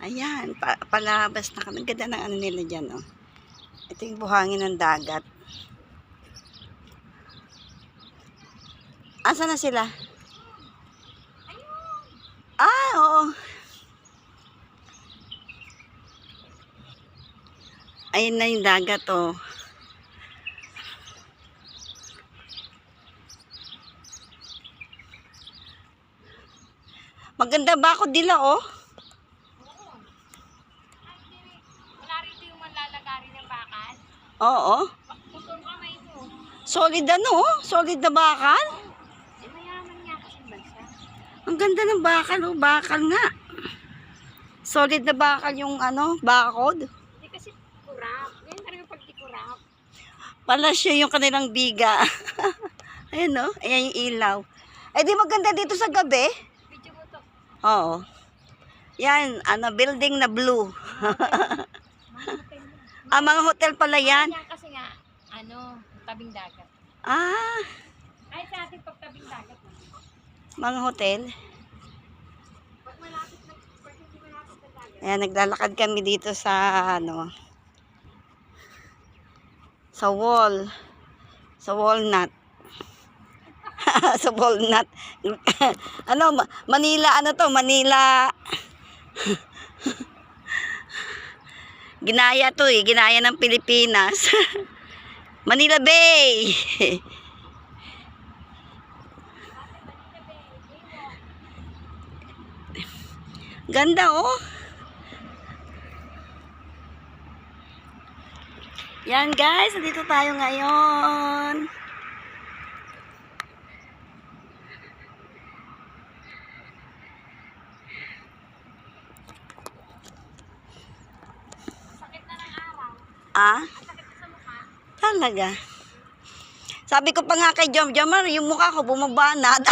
Ayan, palabas na kami. Ganda ng ano nila dyan, oh. Ito yung buhangin ng dagat. Asa na sila? Ah, oo. Ayun na yung dagat, oh. Maganda ba ako dila, oh? Wala rito yung manlalagari ng bakal. Oo. Putong kamay mo. Solid ano, oh. Solid na bakal. Eh, mayaman nga kasi bansa. Ang ganda ng bakal, oh. Bakal nga. Solid na bakal yung ano, bakod. Hindi kasi kurap. Ngayon talaga pag di kurap. Palasyo yung kanilang biga. Ayan, oh. Ayan yung ilaw. Eh, di maganda dito sa gabi. Video mo to. Oo. Yan, ano, building na blue. Mga hotel mo. Ah, mga hotel pala yan. Yan kasi nga, ano, tabing dagat. Ah, Kahit sa ating pagtabing dagat. mga hotel. Pag malapit na, pag hindi malapit na dagat. Ayan, naglalakad kami dito sa, ano, sa wall. Sa walnut. Sa walnut. Ano, Manila, ano to? Manila. Ginaya to eh. Ginaya ng Pilipinas. Manila Bay. Ganda oh. Yan guys, dito tayo ngayon. Sakit na ng araw. Ah, Sakit na sa mukha. talaga. Sabi ko pa nga kay Jomar, yung mukha ko bumabanat.